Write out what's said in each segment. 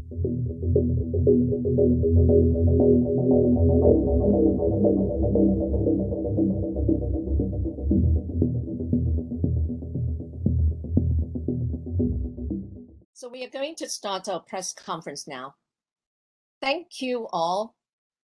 So we are going to start our press conference now. Thank you all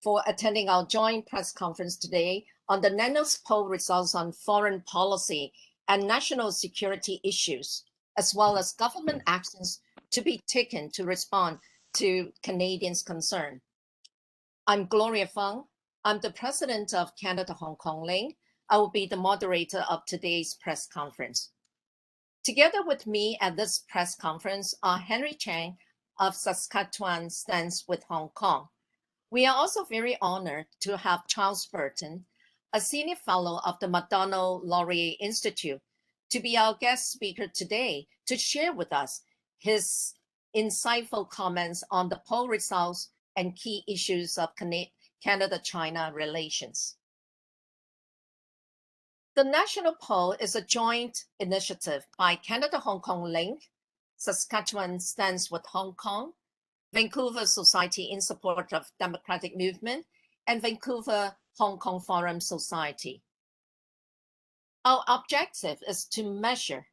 for attending our joint press conference today on the Nanos poll results on foreign policy and national security issues, as well as government actions to be taken to respond to Canadians' concern. I'm Gloria Fung. I'm the president of Canada-Hong Kong Link. I will be the moderator of today's press conference. Together with me at this press conference are Henry Chang of Saskatchewan Stands with Hong Kong. We are also very honored to have Charles Burton, a senior fellow of the Macdonald-Laurier Institute, to be our guest speaker today to share with us his insightful comments on the poll results and key issues of Canada-China relations. The national poll is a joint initiative by Canada-Hong Kong Link, Saskatchewan Stands with Hong Kong, Vancouver Society in Support of Democratic Movement, and Vancouver Hong Kong Forum Society. Our objective is to measure,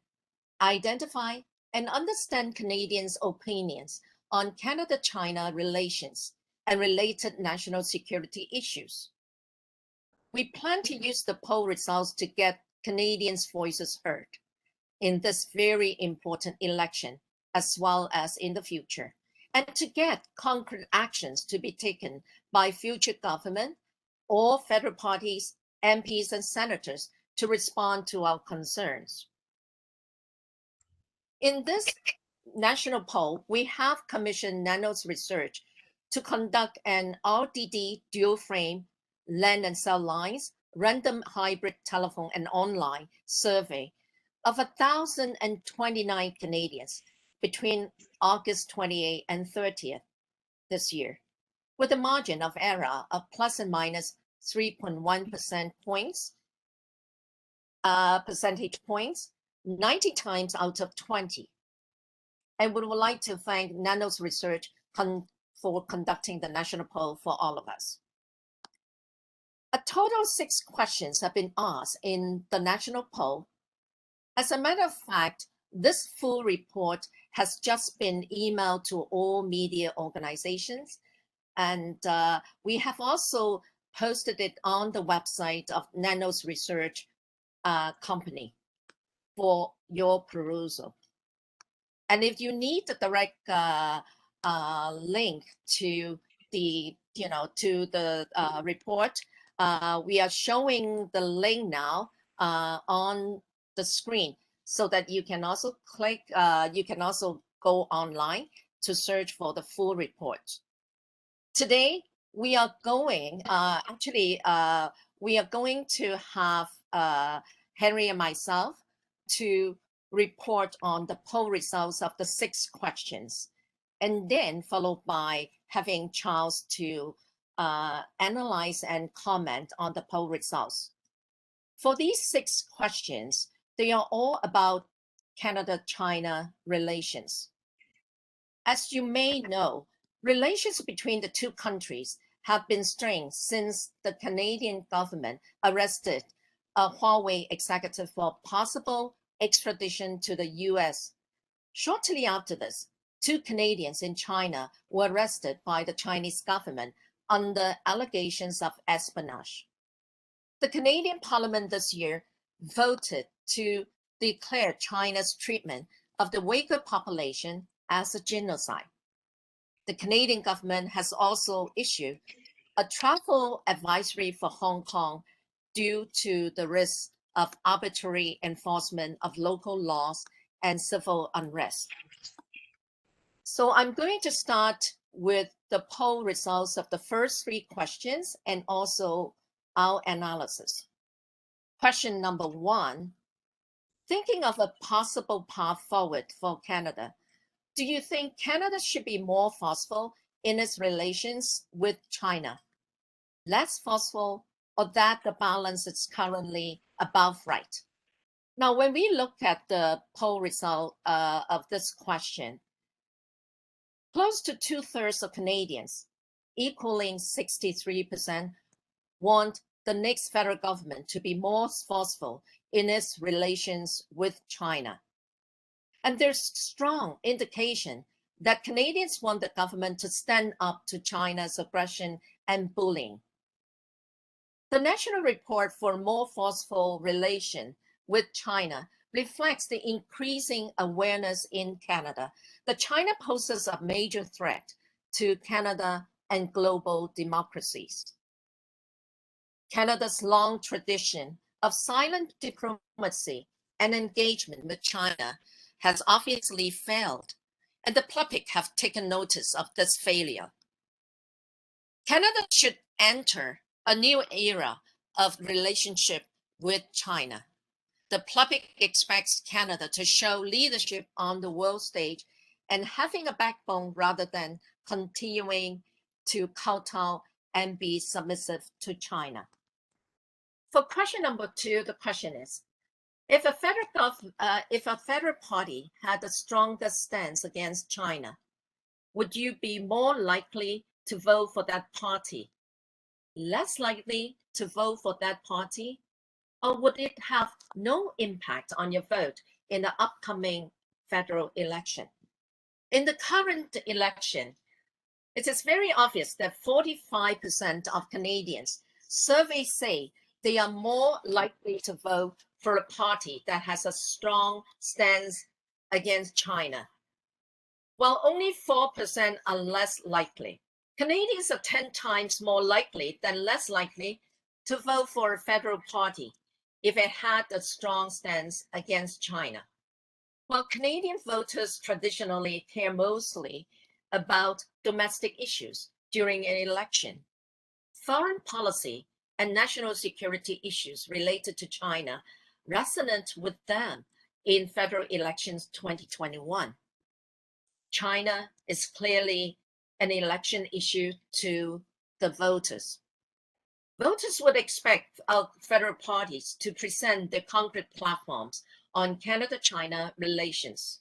identify, and understand Canadians' opinions on Canada-China relations and related national security issues. We plan to use the poll results to get Canadians' voices heard in this very important election, as well as in the future, and to get concrete actions to be taken by future government or federal parties, MPs, and senators to respond to our concerns. In this national poll, we have commissioned Nanos Research to conduct an RDD dual frame land and cell lines, random hybrid telephone and online survey of 1,029 Canadians between August 28 and 30th this year, with a margin of error of plus and minus 3.1 percentage points, 90 times out of 20. And we would like to thank Nanos Research for conducting the national poll for all of us. A total of 6 questions have been asked in the national poll. As a matter of fact, this full report has just been emailed to all media organizations, and we have also posted it on the website of Nanos Research company for your perusal. And if you need the direct link to the report, we are showing the link now on the screen so that you can also click, you can also go online to search for the full report. Today, we are going, we are going to have Henry and myself to report on the poll results of the 6 questions, and then followed by having Charles to analyze and comment on the poll results. For these 6 questions, they are all about Canada-China relations. As you may know, relations between the 2 countries have been strained since the Canadian government arrested a Huawei executive for possible extradition to the US. Shortly after this, 2 Canadians in China were arrested by the Chinese government under allegations of espionage. The Canadian Parliament this year voted to declare China's treatment of the Uyghur population as a genocide. The Canadian government has also issued a travel advisory for Hong Kong due to the risk of arbitrary enforcement of local laws and civil unrest. So I'm going to start with the poll results of the first 3 questions and also our analysis. Question number 1, thinking of a possible path forward for Canada, do you think Canada should be more forceful in its relations with China, less forceful, or that the balance is currently about right? Now, when we look at the poll result of this question, Close to 2/3 of Canadians, equaling 63%, want the next federal government to be more forceful in its relations with China. And there's strong indication that Canadians want the government to stand up to China's aggression and bullying. The National Report for More Forceful Relation with China reflects the increasing awareness in Canada that China poses a major threat to Canada and global democracies. Canada's long tradition of silent diplomacy and engagement with China has obviously failed, and the public have taken notice of this failure. Canada should enter a new era of relationship with China. The public expects Canada to show leadership on the world stage and having a backbone rather than continuing to kowtow and be submissive to China. For question number 2, the question is, if a federal party had the strongest stance against China, would you be more likely to vote for that party, less likely to vote for that party, or would it have no impact on your vote in the upcoming federal election? In the current election, it is very obvious that 45% of Canadians surveys say they are more likely to vote for a party that has a strong stance against China, while only 4% are less likely. Canadians are 10 times more likely than less likely to vote for a federal party if it had a strong stance against China. While Canadian voters traditionally care mostly about domestic issues during an election, foreign policy and national security issues related to China resonate with them in federal elections 2021. China is clearly an election issue to the voters. Voters would expect our federal parties to present their concrete platforms on Canada-China relations.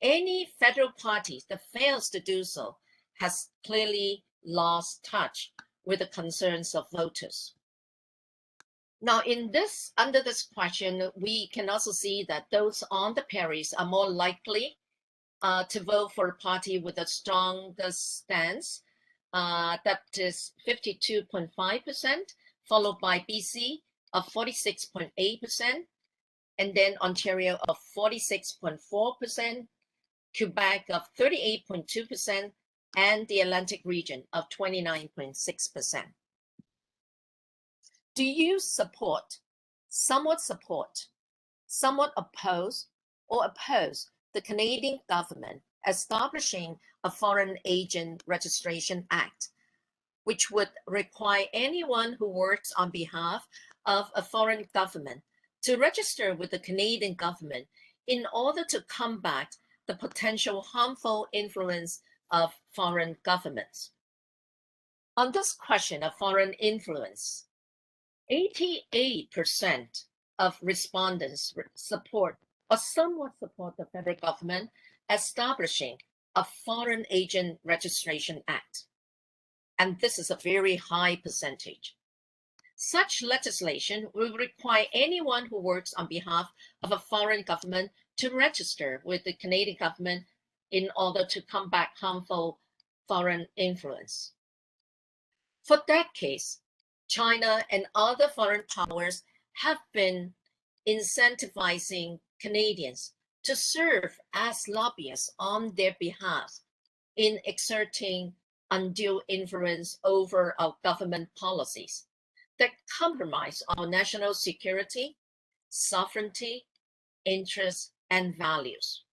Any federal party that fails to do so has clearly lost touch with the concerns of voters. Now, under this question, we can also see that those on the pairings are more likely to vote for a party with a strongest stance. That is 52.5%, followed by BC of 46.8%, and then Ontario of 46.4%, Quebec of 38.2%, and the Atlantic region of 29.6%. Do you support, somewhat oppose, or oppose the Canadian government establishing a Foreign Agent Registration Act, which would require anyone who works on behalf of a foreign government to register with the Canadian government in order to combat the potential harmful influence of foreign governments? On this question of foreign influence, 88% of respondents support or somewhat support the federal government establishing a Foreign Agent Registration Act. And this is a very high percentage. Such legislation will require anyone who works on behalf of a foreign government to register with the Canadian government in order to combat harmful foreign influence. For decades, China and other foreign powers have been incentivizing Canadians to serve as lobbyists on their behalf in exerting undue influence over our government policies that compromise our national security, sovereignty, interests, and values.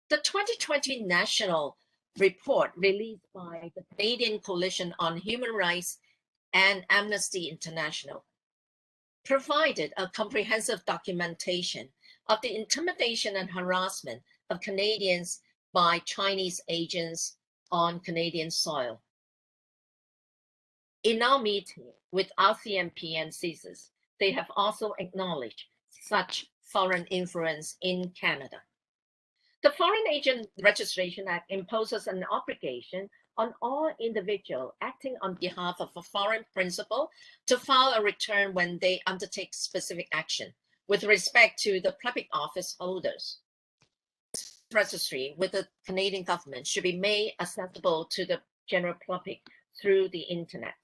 The 2020 national report released by the Canadian Coalition on Human Rights and Amnesty International provided a comprehensive documentation of the intimidation and harassment of Canadians by Chinese agents on Canadian soil. In our meeting with RCMP and CSIS, they have also acknowledged such foreign influence in Canada. The Foreign Agent Registration Act imposes an obligation on all individuals acting on behalf of a foreign principal to file a return when they undertake specific action with respect to the public office holders. This registry with the Canadian government should be made accessible to the general public through the internet.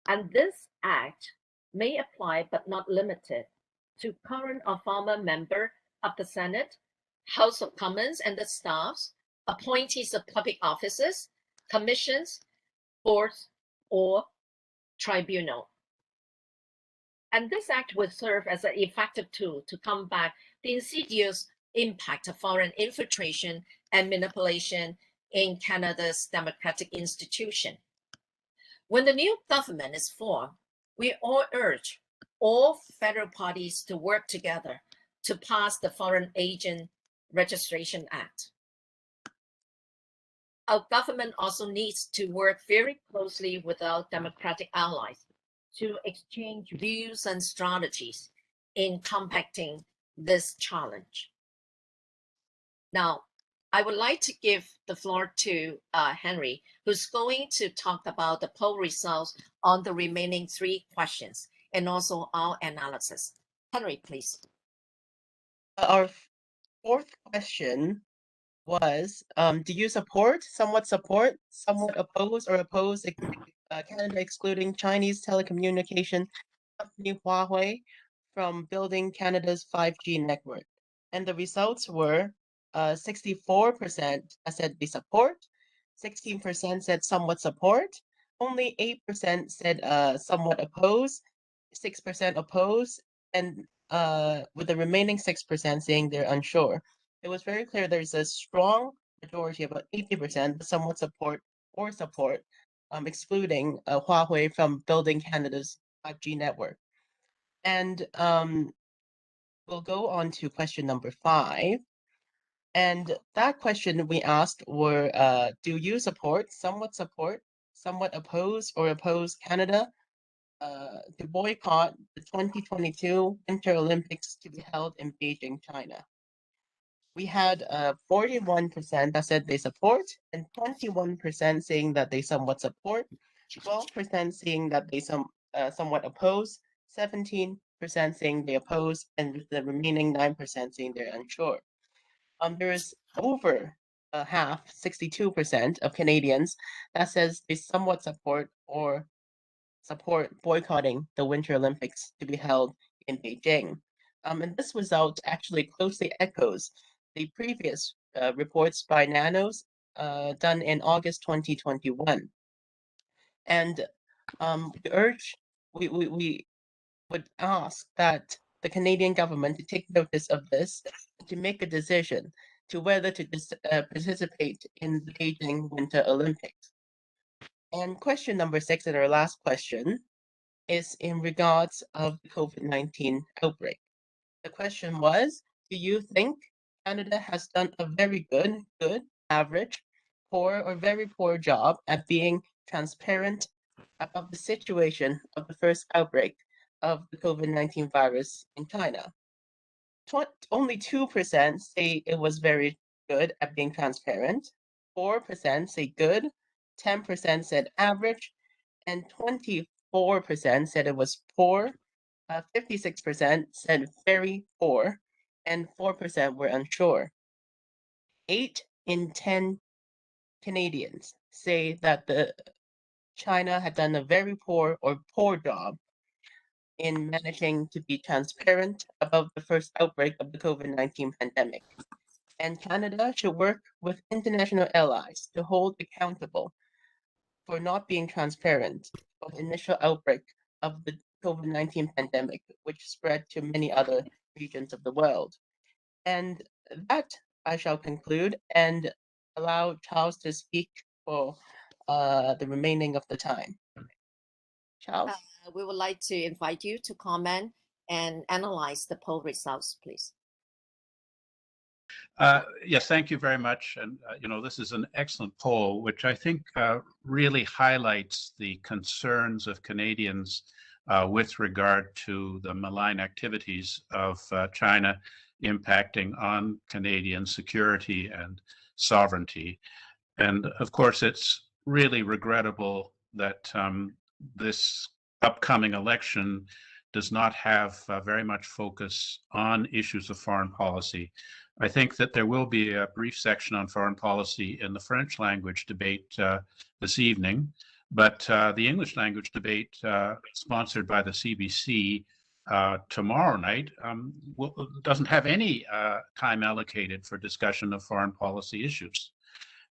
And this act may apply but not limited to current or former member of the Senate, House of Commons and the staffs, appointees of public offices, commissions, boards, or tribunal. And this act will serve as an effective tool to combat the insidious impact of foreign infiltration and manipulation in Canada's democratic institution. When the new government is formed, we all urge all federal parties to work together to pass the Foreign Agent Registration Act. Our government also needs to work very closely with our democratic allies to exchange views and strategies in combating this challenge. Now, I would like to give the floor to Henry, who's going to talk about the poll results on the remaining 3 questions and also our analysis. Henry, please. Our 4th question was, do you support, somewhat oppose, or oppose Canada excluding Chinese telecommunication company Huawei from building Canada's 5G network? And the results were 64% said they support, 16% said somewhat support, only 8% said somewhat oppose, 6% oppose, and with the remaining 6% saying they're unsure. It was very clear there's a strong majority, about 80%, somewhat support or support, excluding Huawei from building Canada's 5G network. And we'll go on to question number 5. And that question we asked were, do you support, somewhat oppose, or oppose Canada to boycott the 2022 Winter Olympics to be held in Beijing, China? We had 41% that said they support, and 21% saying that they somewhat support, 12% saying that they somewhat oppose, 17% saying they oppose, and the remaining 9% saying they're unsure. There is over half, 62% of Canadians that says they somewhat support or support boycotting the Winter Olympics to be held in Beijing. And this result actually closely echoes the previous reports by Nanos done in August 2021. And we would ask that the Canadian government to take notice of this, to make a decision to whether to participate in the Beijing Winter Olympics. And question number 6, and our last question, is in regards of the COVID-19 outbreak. The question was, do you think Canada has done a very good, average, poor, or very poor job at being transparent about the situation of the first outbreak of the COVID-19 virus in China? Only 2% say it was very good at being transparent, 4% say good, 10% said average, and 24% said it was poor, 56% said very poor, and 4% were unsure. 8 in 10 Canadians say that China had done a very poor or poor job in managing to be transparent about the first outbreak of the COVID-19 pandemic. And Canada should work with international allies to hold accountable for not being transparent of the initial outbreak of the COVID-19 pandemic, which spread to many other regions of the world. And that I shall conclude and allow Charles to speak for the remaining of the time. Charles? We would like to invite you to comment and analyze the poll results, please. Yes, thank you very much. And, this is an excellent poll, which I think really highlights the concerns of Canadians with regard to the malign activities of China impacting on Canadian security and sovereignty. And of course, it's really regrettable that this upcoming election does not have very much focus on issues of foreign policy. I think that there will be a brief section on foreign policy in the French language debate this evening, but the English language debate sponsored by the CBC tomorrow night doesn't have any time allocated for discussion of foreign policy issues.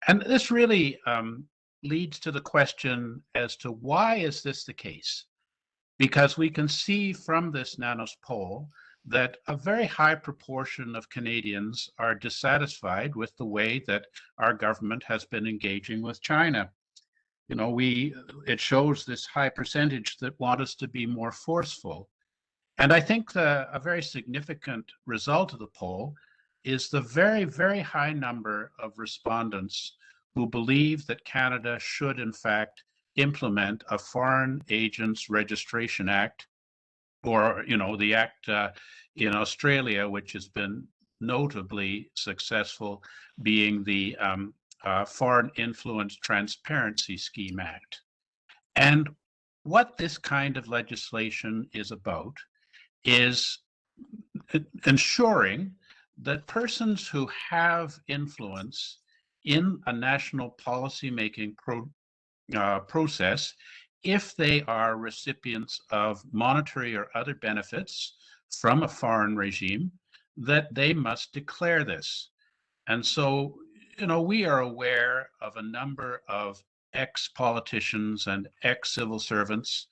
And this really leads to the question as to why is this the case? Because we can see from this Nanos poll that a very high proportion of Canadians are dissatisfied with the way that our government has been engaging with China. You know, it shows this high percentage that want us to be more forceful. And I think a very significant result of the poll is the very, very high number of respondents who believe that Canada should, in fact, implement a Foreign Agents Registration Act, or, you know, the act in Australia, which has been notably successful, being the Foreign Influence Transparency Scheme Act. And what this kind of legislation is about is ensuring that persons who have influence in a national policy-making process, if they are recipients of monetary or other benefits from a foreign regime, that they must declare this. And so, you know, we are aware of a number of ex-politicians and ex-civil servants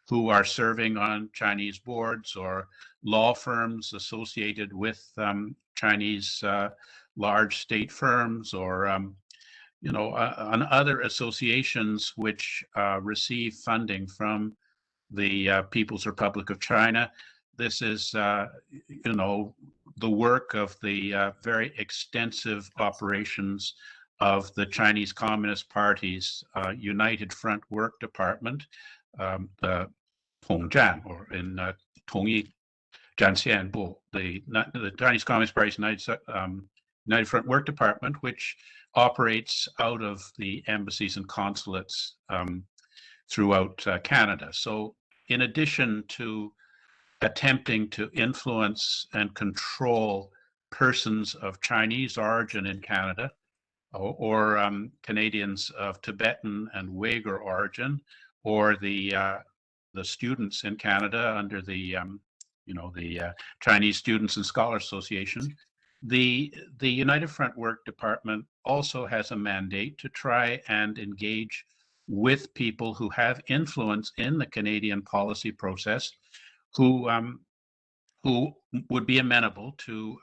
who are serving on Chinese boards or law firms associated with Chinese large state firms, or you know, on other associations which receive funding from the People's Republic of China. This is, you know, the work of the very extensive operations of the Chinese Communist Party's United Front Work Department, the Tongjian, or in Tongyi Jianxian Bu, the Chinese Communist Party's United Front Work Department, which operates out of the embassies and consulates throughout Canada. So in addition to attempting to influence and control persons of Chinese origin in Canada, or Canadians of Tibetan and Uyghur origin, or the students in Canada under the you know, the Chinese Students and Scholars Association, the United Front Work Department also has a mandate to try and engage with people who have influence in the Canadian policy process, who would be amenable to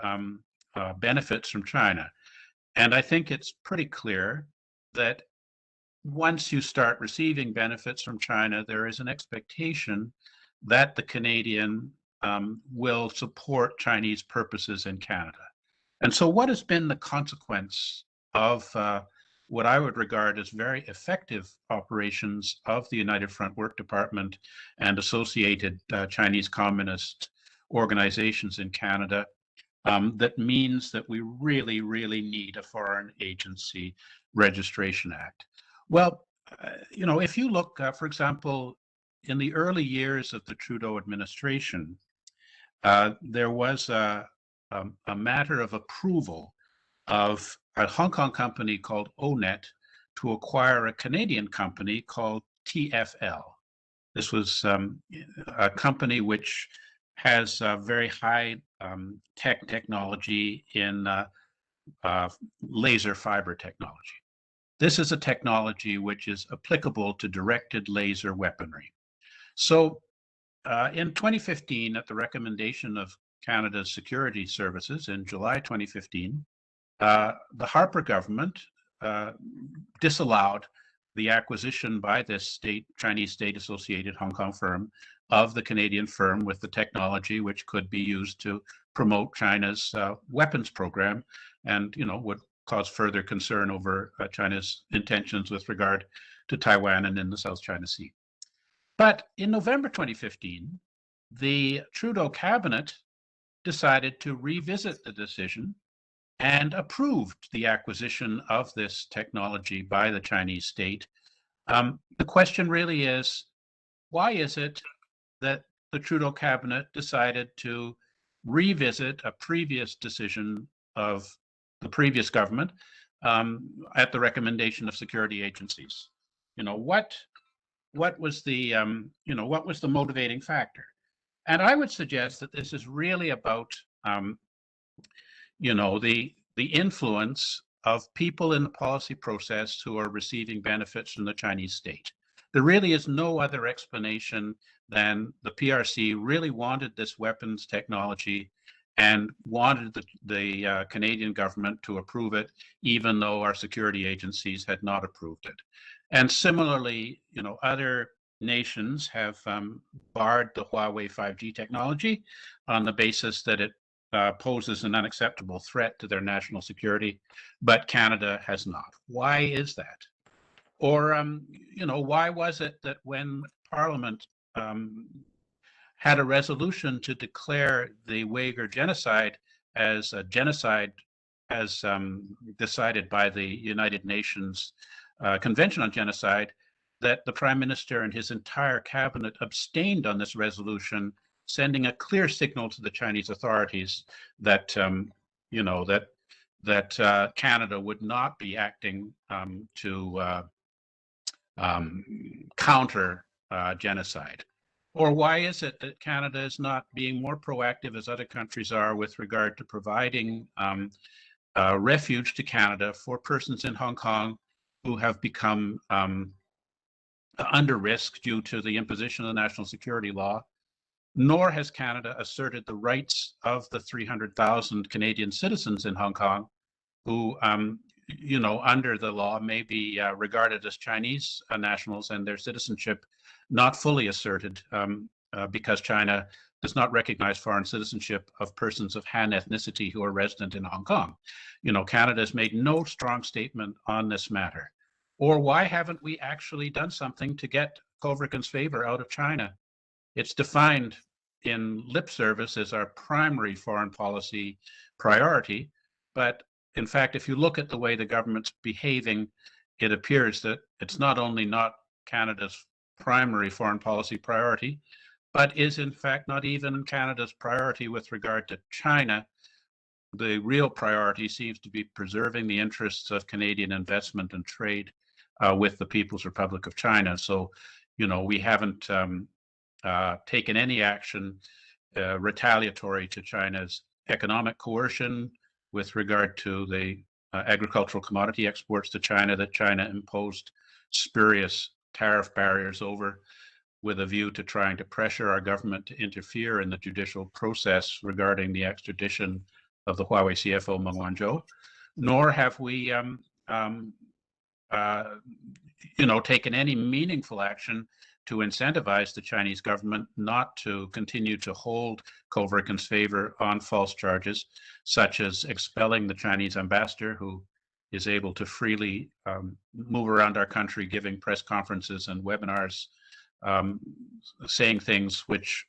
benefits from China. And I think it's pretty clear that once you start receiving benefits from China, there is an expectation that the Canadian will support Chinese purposes in Canada. And so what has been the consequence of what I would regard as very effective operations of the United Front Work Department and associated Chinese communist organizations in Canada, that means that we really, really need a Foreign Agency Registration Act? Well, you know, if you look, for example, in the early years of the Trudeau administration, there was a matter of approval of a Hong Kong company called ONET to acquire a Canadian company called TFL. This was a company which has very high technology in laser fiber technology. This is a technology which is applicable to directed laser weaponry. So in 2015, at the recommendation of Canada's security services in July 2015, the Harper government disallowed the acquisition by this Chinese state-associated Hong Kong firm of the Canadian firm with the technology which could be used to promote China's weapons program, and, you know, would cause further concern over China's intentions with regard to Taiwan and in the South China Sea. But in November 2015, the Trudeau cabinet decided to revisit the decision and approved the acquisition of this technology by the Chinese state. The question really is, why is it that the Trudeau cabinet decided to revisit a previous decision of the previous government at the recommendation of security agencies? What was the what was the motivating factor? And I would suggest that this is really about the influence of people in the policy process who are receiving benefits from the Chinese state. There really is no other explanation than the PRC really wanted this weapons technology and wanted the Canadian government to approve it, even though our security agencies had not approved it. And similarly, other nations have barred the Huawei 5G technology on the basis that it poses an unacceptable threat to their national security, but Canada has not. Why is that? Or, why was it that when Parliament had a resolution to declare the Uyghur genocide as a genocide as decided by the United Nations Convention on Genocide, that the Prime Minister and his entire cabinet abstained on this resolution, sending a clear signal to the Chinese authorities that Canada would not be acting to counter genocide? Or why is it that Canada is not being more proactive as other countries are with regard to providing refuge to Canada for persons in Hong Kong who have become under risk due to the imposition of the national security law? Nor has Canada asserted the rights of the 300,000 Canadian citizens in Hong Kong who, under the law may be regarded as Chinese nationals and their citizenship not fully asserted because China does not recognize foreign citizenship of persons of Han ethnicity who are resident in Hong Kong. Canada has made no strong statement on this matter. Or why haven't we actually done something to get Kovriken's favor out of China? It's defined in lip service as our primary foreign policy priority. But in fact, if you look at the way the government's behaving, it appears that it's not only not Canada's primary foreign policy priority, but is in fact not even Canada's priority with regard to China. The real priority seems to be preserving the interests of Canadian investment and trade with the People's Republic of China. So, we haven't taken any action retaliatory to China's economic coercion with regard to the agricultural commodity exports to China that China imposed spurious tariff barriers over, with a view to trying to pressure our government to interfere in the judicial process regarding the extradition of the Huawei CFO Meng Wanzhou. Nor have we taken any meaningful action to incentivize the Chinese government not to continue to hold Kovriken's favor on false charges, such as expelling the Chinese ambassador, who is able to freely move around our country, giving press conferences and webinars, saying things which,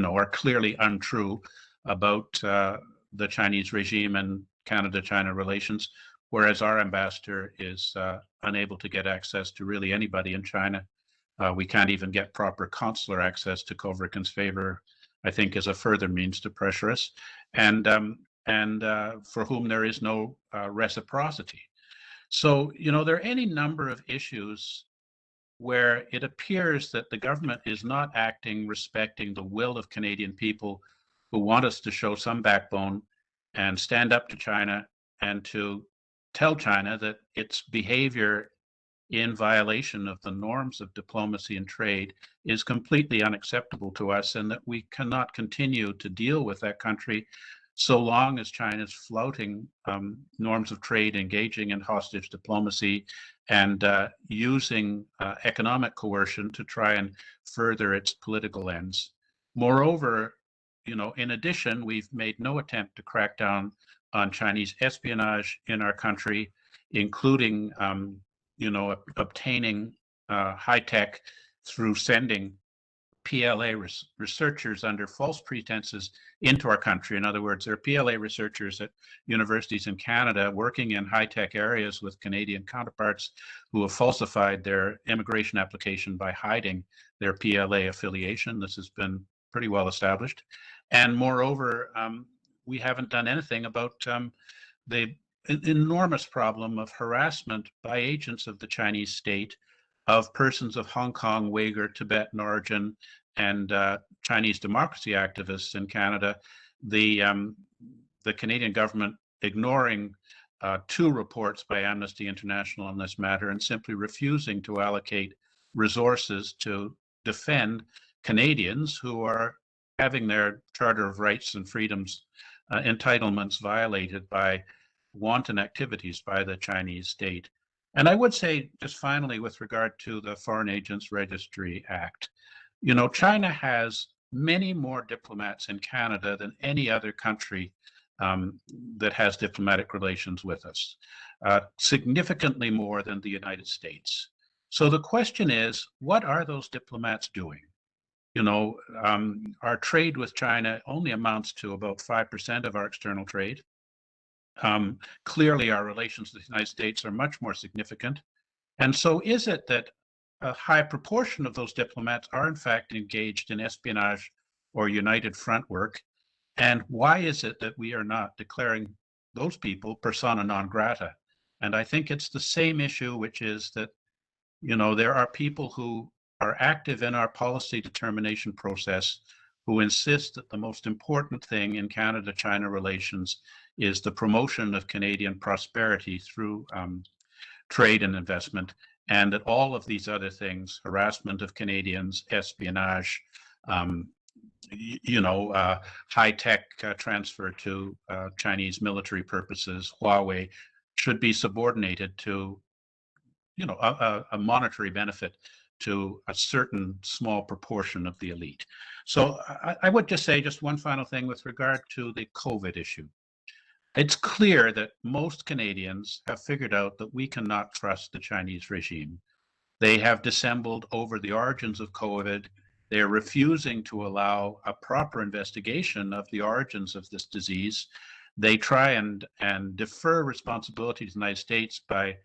are clearly untrue about the Chinese regime and Canada-China relations, whereas our ambassador is unable to get access to really anybody in China. We can't even get proper consular access to Kovriken's favor, I think, is a further means to pressure us, and for whom there is no reciprocity. So, there are any number of issues where it appears that the government is not acting respecting the will of Canadian people who want us to show some backbone and stand up to China and to tell China that its behavior in violation of the norms of diplomacy and trade is completely unacceptable to us, and that we cannot continue to deal with that country so long as China is flouting norms of trade, engaging in hostage diplomacy, and using economic coercion to try and further its political ends. Moreover, in addition, we've made no attempt to crack down on Chinese espionage in our country, including obtaining high tech through sending PLA researchers under false pretenses into our country. In other words, there are PLA researchers at universities in Canada working in high-tech areas with Canadian counterparts who have falsified their immigration application by hiding their PLA affiliation. This has been pretty well established. And moreover, we haven't done anything about the enormous problem of harassment by agents of the Chinese state of persons of Hong Kong, Uyghur, Tibetan origin, and Chinese democracy activists in Canada. The Canadian government ignoring 2 reports by Amnesty International on this matter and simply refusing to allocate resources to defend Canadians who are having their Charter of Rights and Freedoms entitlements violated by wanton activities by the Chinese state. And I would say, just finally, with regard to the Foreign Agents Registry Act, you know, China has many more diplomats in Canada than any other country that has diplomatic relations with us, significantly more than the United States. So the question is, what are those diplomats doing? You know, our trade with China only amounts to about 5% of our external trade. Clearly, our relations with the United States are much more significant. And so is it that a high proportion of those diplomats are in fact engaged in espionage or united front work? And why is it that we are not declaring those people persona non grata? And I think it's the same issue, which is that, you know, there are people who are active in our policy determination process who insist that the most important thing in Canada-China relations is the promotion of Canadian prosperity through trade and investment, and that all of these other things, harassment of Canadians, espionage, high-tech transfer to Chinese military purposes, Huawei, should be subordinated to, you know, a monetary benefit to a certain small proportion of the elite. So I would just say just one final thing with regard to the COVID issue. It's clear that most Canadians have figured out that we cannot trust the Chinese regime. They have dissembled over the origins of COVID. They are refusing to allow a proper investigation of the origins of this disease. They try and defer responsibility to the United States by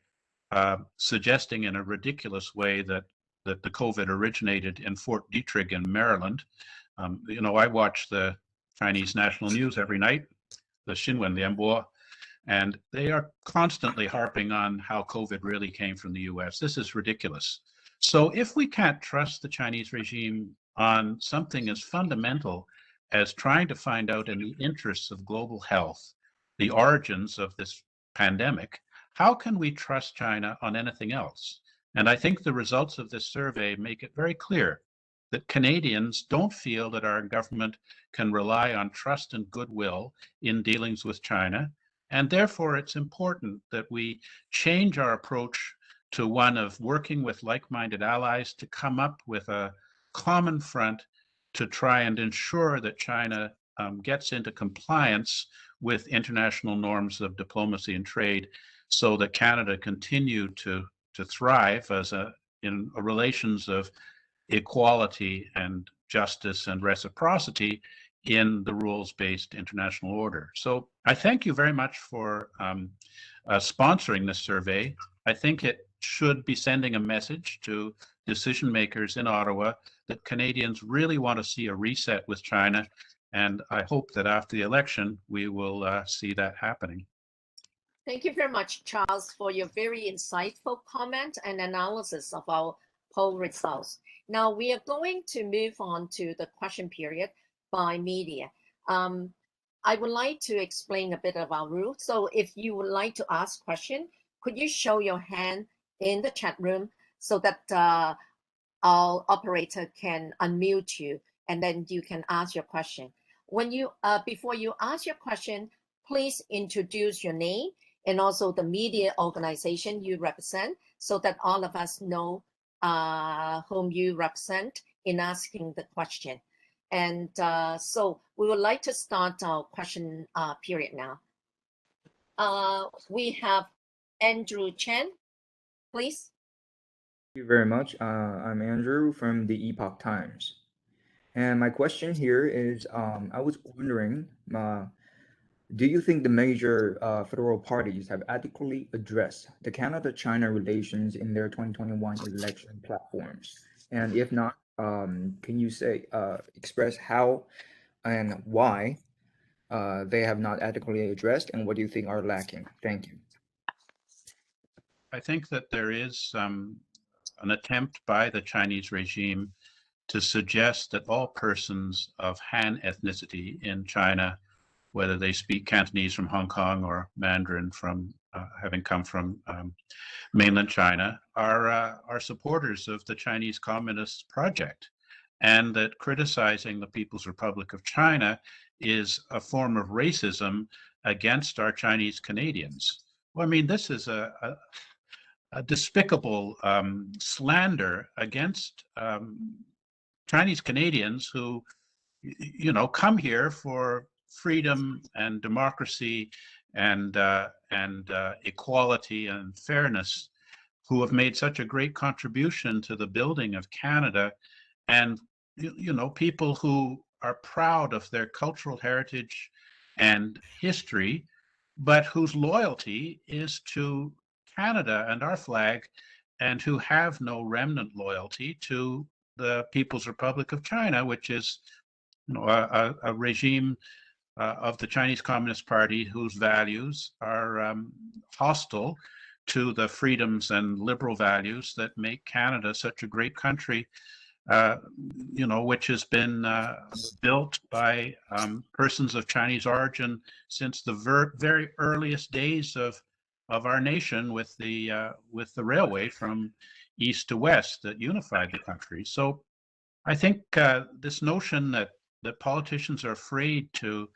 suggesting in a ridiculous way that the COVID originated in Fort Detrick in Maryland. You know, I watch the Chinese national news every night, the Xinwen Lianbo, and they are constantly harping on how COVID really came from the US. This is ridiculous. So if we can't trust the Chinese regime on something as fundamental as trying to find out in the interests of global health, the origins of this pandemic, how can we trust China on anything else? And I think the results of this survey make it very clear that Canadians don't feel that our government can rely on trust and goodwill in dealings with China. And therefore, it's important that we change our approach to one of working with like-minded allies to come up with a common front to try and ensure that China gets into compliance with international norms of diplomacy and trade, so that Canada continue to thrive as in relations of equality and justice and reciprocity in the rules-based international order. So I thank you very much for sponsoring this survey. I think it should be sending a message to decision makers in Ottawa that Canadians really want to see a reset with China. And I hope that after the election, we will see that happening. Thank you very much, Charles, for your very insightful comment and analysis of our poll results. Now we are going to move on to the question period by media. I would like to explain a bit of our rules. So if you would like to ask a question, could you show your hand in the chat room so that our operator can unmute you, and then you can ask your question. When you before you ask your question, please introduce your name and also the media organization you represent, so that all of us know whom you represent in asking the question. And so we would like to start our question period now. We have Andrew Chen, please. Thank you very much. I'm Andrew from the Epoch Times. And my question here is, I was wondering, do you think the major federal parties have adequately addressed the Canada-China relations in their 2021 election platforms? And if not, can you express how and why they have not adequately addressed, and what do you think are lacking? Thank you. I think that there is an attempt by the Chinese regime to suggest that all persons of Han ethnicity in China, whether they speak Cantonese from Hong Kong or Mandarin from having come from mainland China, are supporters of the Chinese Communist project, and that criticizing the People's Republic of China is a form of racism against our Chinese Canadians. Well, I mean, this is a despicable slander against Chinese Canadians who, come here for freedom and democracy and equality and fairness, who have made such a great contribution to the building of Canada, and people who are proud of their cultural heritage and history, but whose loyalty is to Canada and our flag, and who have no remnant loyalty to the People's Republic of China, which is a regime of the Chinese Communist Party whose values are hostile to the freedoms and liberal values that make Canada such a great country, which has been built by persons of Chinese origin since the very earliest days of our nation, with the railway from east to west that unified the country. So I think this notion that politicians are afraid to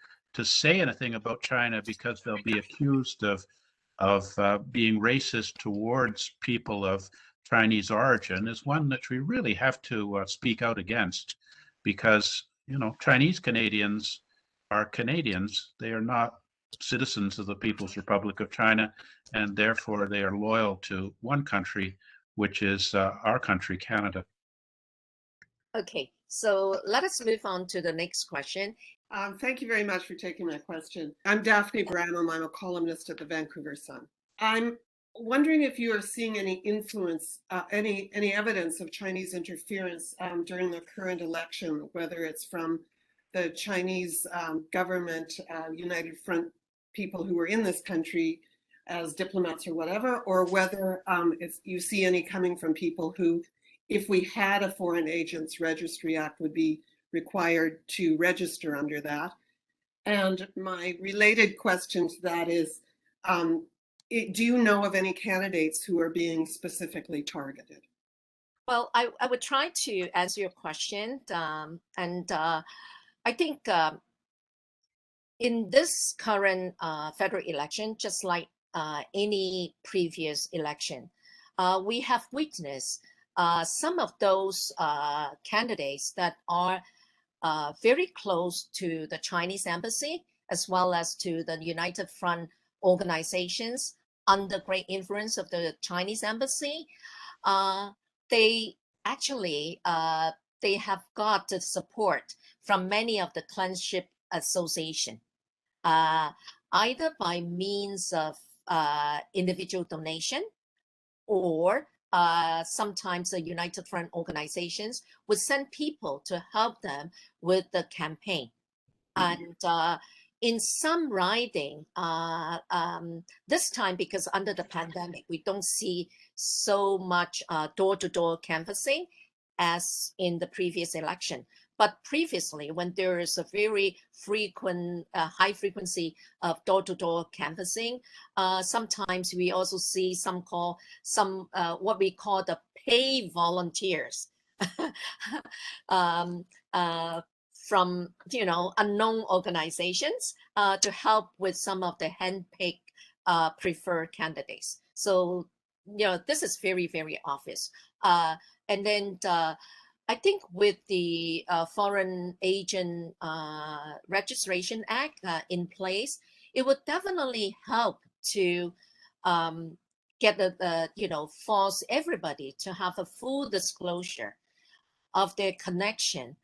say anything about China because they'll be accused of being racist towards people of Chinese origin is one that we really have to speak out against, because Chinese Canadians are Canadians. They are not citizens of the People's Republic of China, and therefore they are loyal to one country, which is our country, Canada. Okay, so let us move on to the next question. Thank you very much for taking my question. I'm Daphne Branham. I'm a columnist at the Vancouver Sun. I'm wondering if you are seeing any influence, any evidence of Chinese interference during the current election, whether it's from the Chinese government, United Front people who are in this country as diplomats or whatever, or whether you see any coming from people who, if we had a Foreign Agents Registry Act, would be required to register under that. And my related question to that is, do you know of any candidates who are being specifically targeted? Well, I would try to answer your question. I think in this current federal election, just like any previous election, we have witnessed some of those candidates that are very close to the Chinese embassy, as well as to the United Front organizations under great influence of the Chinese embassy. They actually, they have got the support from many of the clanship association, either by means of individual donation, or sometimes the United Front organizations would send people to help them with the campaign. And in some riding, this time, because under the pandemic, we don't see so much door-to-door canvassing as in the previous election. But previously, when there is a very frequent, high frequency of door-to-door canvassing, sometimes we also see some what we call the paid volunteers from unknown organizations to help with some of the handpicked preferred candidates. So this is very, very obvious. And then I think with the Foreign Agent Registration Act in place, it would definitely help to get force everybody to have a full disclosure of their connection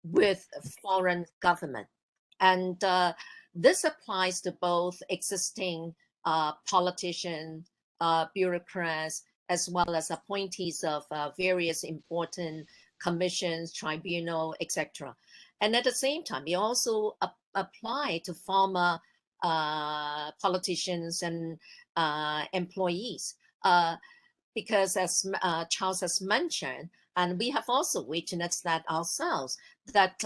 with foreign government. And this applies to both existing politicians, bureaucrats, as well as appointees of various important commissions, tribunal, etc. And at the same time, it also apply to former politicians and employees, because as Charles has mentioned, and we have also witnessed that ourselves, that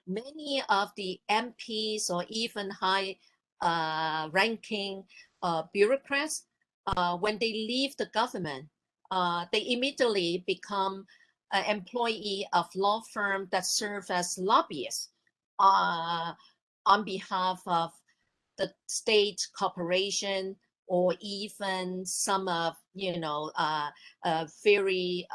many of the MPs or even high ranking bureaucrats, when they leave the government, they immediately become an employee of law firm that serve as lobbyists on behalf of the state corporation, or even some of very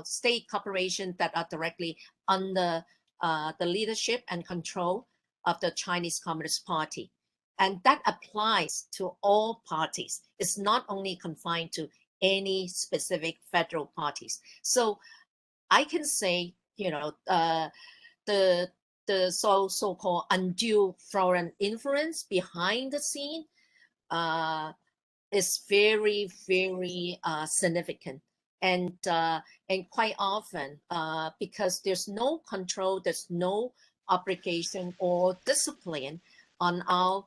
state corporations that are directly under the leadership and control of the Chinese Communist Party. And that applies to all parties. It's not only confined to any specific federal parties. So I can say, the so-called undue foreign influence behind the scene is very, very significant. And quite often, because there's no control, there's no obligation or discipline on our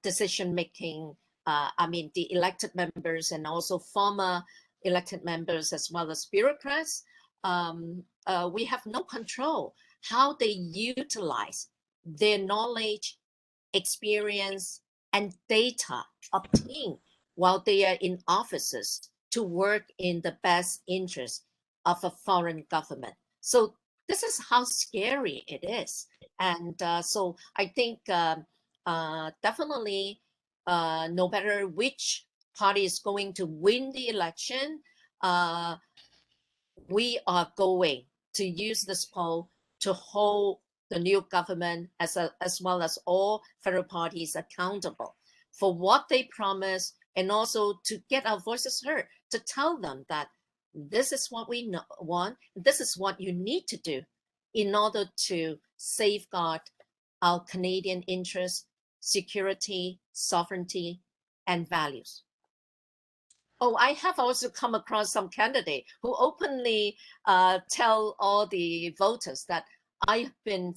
decision-making, the elected members and also former elected members, as well as bureaucrats, we have no control how they utilize their knowledge, experience, and data obtained while they are in offices to work in the best interest of a foreign government. So this is how scary it is. And so I think definitely, no matter which party is going to win the election, we are going to use this poll to hold the new government as well as all federal parties accountable for what they promise, and also to get our voices heard, to tell them that this is what we want, this is what you need to do in order to safeguard our Canadian interests, security, sovereignty, and values. Oh, I have also come across some candidate who openly tell all the voters that I've been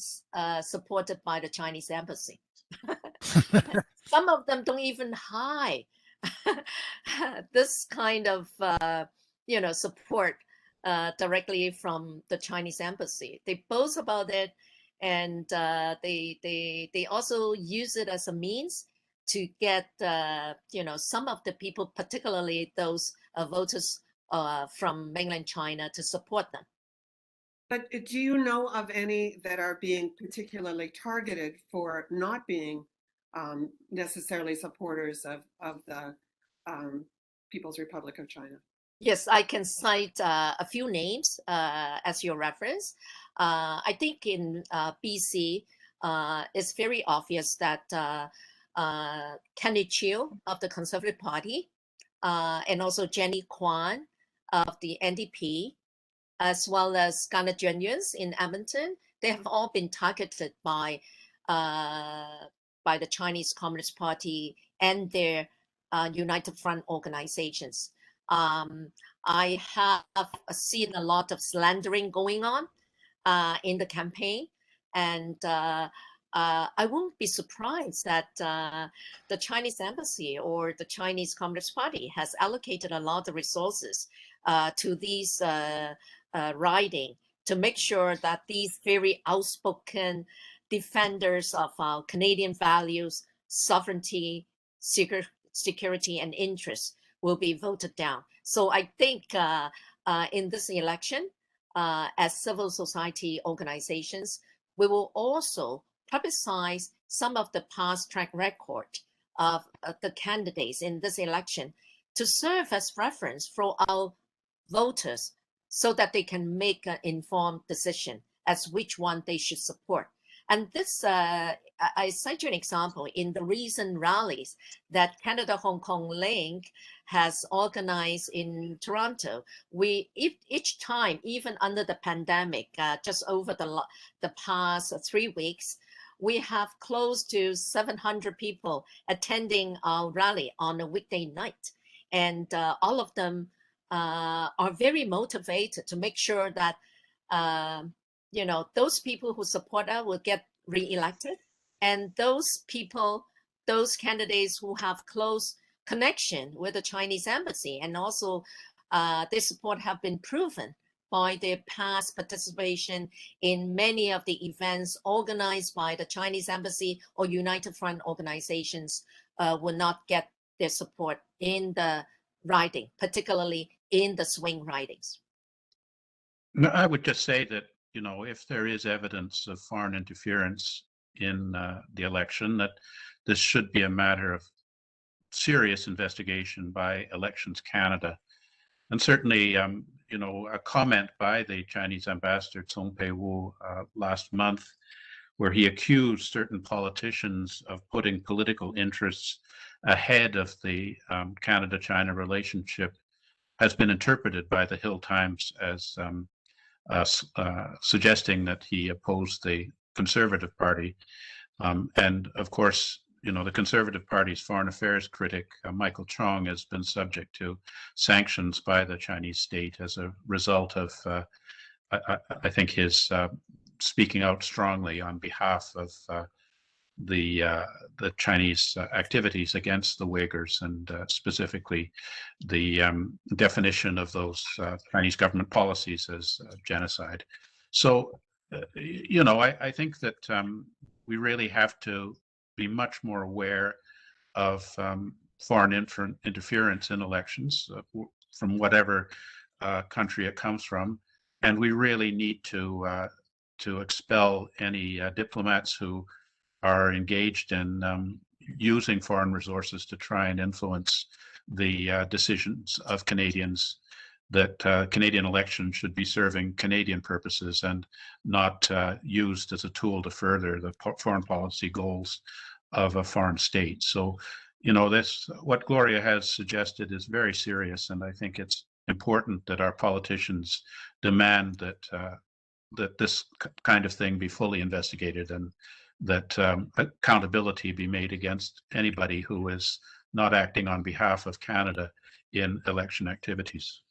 supported by the Chinese embassy. Some of them don't even hide this kind of support directly from the Chinese embassy. They boast about it, and they also use it as a means to get some of the people, particularly those voters from mainland China, to support them. But do you know of any that are being particularly targeted for not being necessarily supporters of the People's Republic of China? Yes, I can cite a few names as your reference. I think in BC, it's very obvious that Kenny Chiu of the Conservative Party, and also Jenny Kwan of the NDP, as well as Scarlett Genuines in Edmonton, they have all been targeted by the Chinese Communist Party and their United Front organizations. I have seen a lot of slandering going on in the campaign, and I won't be surprised that the Chinese embassy or the Chinese Communist Party has allocated a lot of resources to these riding to make sure that these very outspoken defenders of our Canadian values, sovereignty, security, and interests will be voted down. So I think in this election, as civil society organizations, we will also publicize some of the past track record of the candidates in this election to serve as reference for our voters, so that they can make an informed decision as which one they should support. And this, I cite you an example in the recent rallies that Canada-Hong Kong Link has organized in Toronto. Each time, even under the pandemic, just over the past 3 weeks, we have close to 700 people attending our rally on a weekday night. And all of them are very motivated to make sure that, those people who support us will get re-elected. And those people, those candidates who have close connection with the Chinese embassy, and also their support have been proven by their past participation in many of the events organized by the Chinese embassy or United Front organizations, will not get their support in the riding, particularly in the swing ridings. No, I would just say that, if there is evidence of foreign interference in the election, that this should be a matter of serious investigation by Elections Canada. And certainly, a comment by the Chinese ambassador Cong Pei-Wu last month, where he accused certain politicians of putting political interests ahead of the Canada-China relationship, has been interpreted by the Hill Times as suggesting that he opposed the Conservative Party. And of course, the Conservative Party's foreign affairs critic, Michael Chong, has been subject to sanctions by the Chinese state as a result of, I think, his speaking out strongly on behalf of the Chinese activities against the Uyghurs, and specifically the definition of those Chinese government policies as genocide. So, I think that we really have to be much more aware of foreign interference in elections from whatever country it comes from, and we really need to expel any diplomats who are engaged in using foreign resources to try and influence the decisions of Canadians, that Canadian elections should be serving Canadian purposes and not used as a tool to further the foreign policy goals of a foreign state. So, what Gloria has suggested is very serious, and I think it's important that our politicians demand that this kind of thing be fully investigated, and that accountability be made against anybody who is not acting on behalf of Canada in election activities.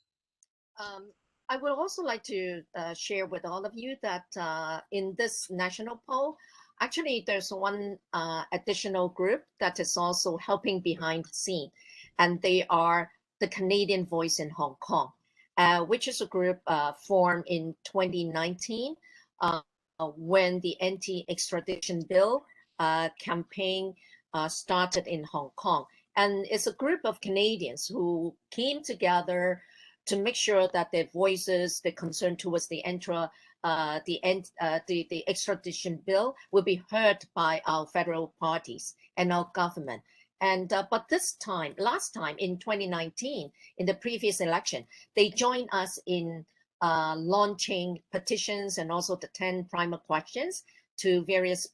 I would also like to share with all of you that in this national poll, actually there's one additional group that is also helping behind the scene, and they are the Canadian Voice in Hong Kong, which is a group formed in 2019 when the anti-extradition bill campaign started in Hong Kong. And it's a group of Canadians who came together to make sure that their voices, their concern towards the extradition bill will be heard by our federal parties and our government. And but last time in 2019, in the previous election, they joined us in launching petitions and also the 10 primer questions to various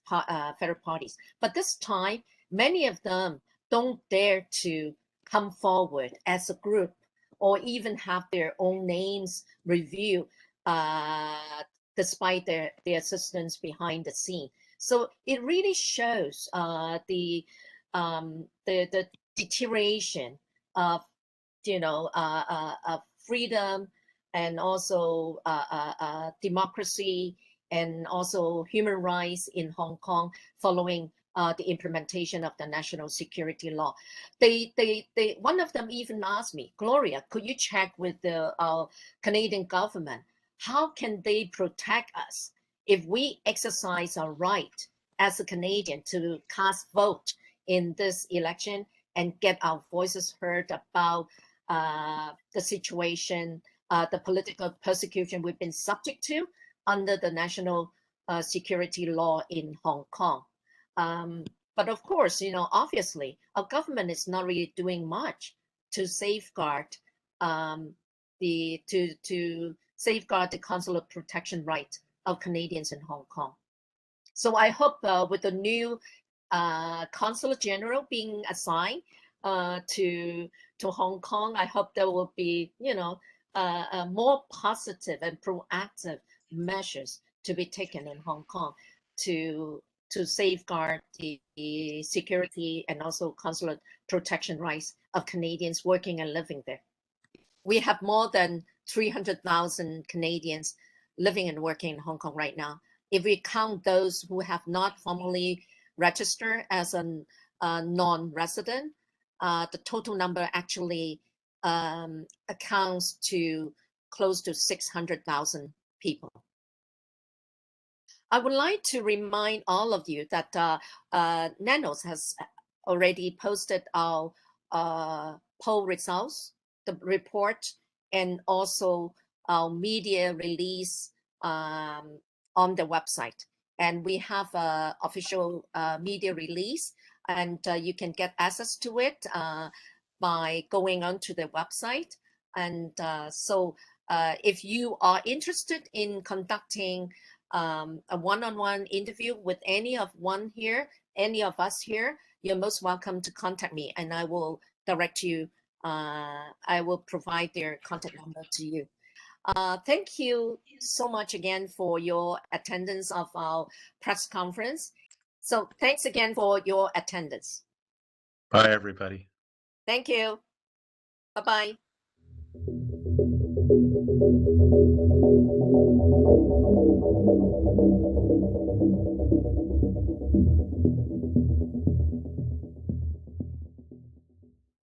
federal parties. But this time, many of them don't dare to come forward as a group or even have their own names reviewed, despite their assistance behind the scene. So it really shows the deterioration of freedom and also democracy and also human rights in Hong Kong following the implementation of the national security law. One of them even asked me, Gloria, could you check with the Canadian government? How can they protect us if we exercise our right as a Canadian to cast vote in this election and get our voices heard about the situation, the political persecution we've been subject to under the national security law in Hong Kong? But of course, obviously, our government is not really doing much to safeguard the consular protection right of Canadians in Hong Kong. So I hope with the new consulate general being assigned to Hong Kong, I hope there will be, more positive and proactive measures to be taken in Hong Kong to safeguard the security and also consular protection rights of Canadians working and living there. We have more than 300,000 Canadians living and working in Hong Kong right now. If we count those who have not formally registered as a non-resident, the total number actually accounts to close to 600,000 people. I would like to remind all of you that Nanos has already posted our poll results, the report, and also our media release on the website. And we have an official media release, and you can get access to it by going onto the website. And so if you are interested in conducting a one-on-one interview with any of us here, you're most welcome to contact me, and I will direct you. I will provide their contact number to you. Thank you so much again for your attendance of our press conference. So thanks again for your attendance. Bye, everybody. Thank you. Bye-bye.